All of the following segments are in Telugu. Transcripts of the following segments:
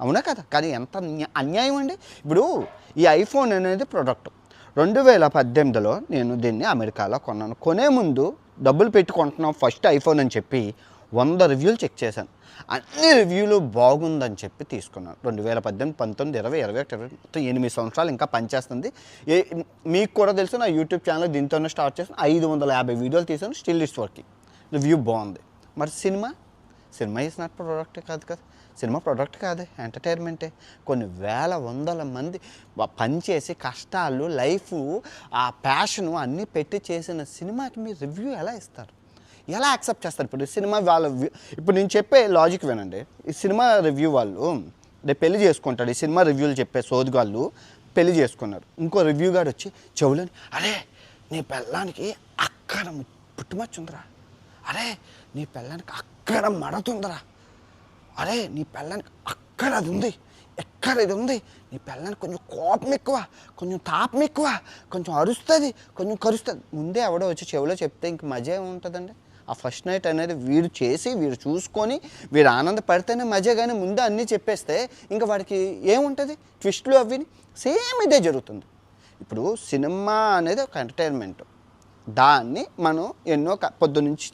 అవునా కదా? కానీ ఎంత అన్యాయం అండి. ఇప్పుడు ఈ ఐఫోన్ అనేది ప్రోడక్ట్ 2018లో నేను దీన్ని అమెరికాలో కొన్నాను. కొనే ముందు డబ్బులు పెట్టి కొంటున్నాం ఫస్ట్ ఐఫోన్ అని చెప్పి 100 రివ్యూలు చెక్ చేశాను. అన్ని రివ్యూలు బాగుందని చెప్పి తీసుకున్నాను. 2018, 19, 20, 21, 22 మొత్తం 8 సంవత్సరాలు ఇంకా పనిచేస్తుంది. మీకు కూడా తెలుసు, నా యూట్యూబ్ ఛానల్ దీంతోనే స్టార్ట్ చేశాను. 550 వీడియోలు తీసాను, స్టిల్ ఇట్స్ వర్కింగ్. రివ్యూ బాగుంది. మరి సినిమా ఈజ్ నాట్ ప్రోడక్ట్ కాదు కదా. సినిమా ప్రోడక్ట్ కాదే, ఎంటర్టైన్మెంటే. కొన్ని వేల వందల మంది పనిచేసి కష్టాలు, లైఫ్, ఆ ప్యాషను అన్నీ పెట్టి చేసిన సినిమాకి మీరు రివ్యూ ఎలా ఇస్తారు? ఎలా యాక్సెప్ట్ చేస్తారు? ఇప్పుడు సినిమా వాళ్ళ ఇప్పుడు నేను చెప్పే లాజిక్ వినండి. ఈ సినిమా రివ్యూ వాళ్ళు రేపు పెళ్లి చేసుకుంటాడు. ఈ సినిమా రివ్యూలు చెప్పే సోదిగాళ్ళు పెళ్లి చేసుకున్నారు. ఇంకో రివ్యూ గాడు వచ్చి చెవులని, అరే నీ పెళ్ళానికి అక్కడ పుట్టుమచ్చు ఉందిరా, అరే నీ పెళ్ళానికి అక్కడ మడతుందిరా, అరే నీ పెళ్ళానికి అక్కడ అది ఉంది, ఎక్కడ ఇది ఉంది, నీ పెళ్ళానికి కొంచెం కోపం ఎక్కువ, కొంచెం తాపం ఎక్కువ, కొంచెం అరుస్తుంది, కొంచెం కరుస్తుంది. ముందే ఎవడో వచ్చి చెవిలో చెప్తే ఇంక మజా ఏముంటుందండి? ఆ ఫస్ట్ నైట్ అనేది వీడు చేసి వీడు చూసుకొని వీడు ఆనందపడితేనే మజా. కానీ ముందే అన్నీ చెప్పేస్తే ఇంకా వాడికి ఏముంటుంది? ట్విస్ట్లు అవిని సేమ్ ఇదే జరుగుతుంది. ఇప్పుడు సినిమా అనేది ఒక ఎంటర్టైన్మెంట్. దాన్ని మనం ఎన్నో పొద్దునుంచి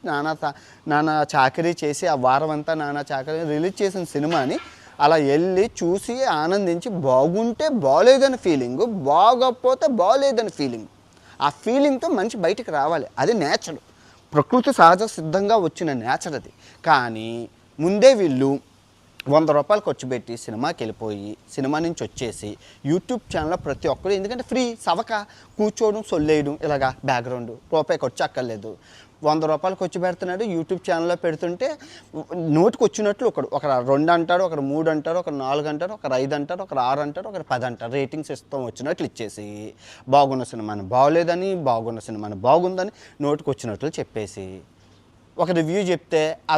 నానా చాకరీ చేసి ఆ వారం అంతా నానా చాకరీ రిలీజ్ చేసిన సినిమాని అలా వెళ్ళి చూసి ఆనందించి బాగుంటే బాగోలేదని ఫీలింగు, బాగోకపోతే బాగోలేదని ఫీలింగు. ఆ ఫీలింగ్తో మనిషి బయటికి రావాలి. అది నేచర్, ప్రకృతి సహజ సిద్ధంగా వచ్చిన నేచర్ అది. కానీ ముందే వీళ్ళు 100 రూపాయలు ఖర్చు పెట్టి సినిమాకి వెళ్ళిపోయి సినిమా నుంచి వచ్చేసి యూట్యూబ్ ఛానల్లో ప్రతి ఒక్కరు, ఎందుకంటే ఫ్రీ సవక కూర్చోవడం సొల్లేయడం ఇలాగా బ్యాక్గ్రౌండ్ రూపాయి ఖర్చు అక్కర్లేదు. 100 రూపాయలు ఖర్చు పెడుతున్నాడు, యూట్యూబ్ ఛానల్లో పెడుతుంటే నోటికి వచ్చినట్లు ఒకరు 2 అంటారు, ఒకరు 3 అంటారు, ఒకరు 4 అంటారు, ఒకరు 5 అంటారు, ఒకరు 6 అంటారు, ఒకరు 10 అంటారు. రేటింగ్స్ ఇస్తాం వచ్చినట్లు ఇచ్చేసి బాగున్న సినిమాని బాగోలేదని, బాగున్న సినిమాని బాగుందని నోటికి వచ్చినట్లు చెప్పేసి ఒక రివ్యూ చెప్తే అది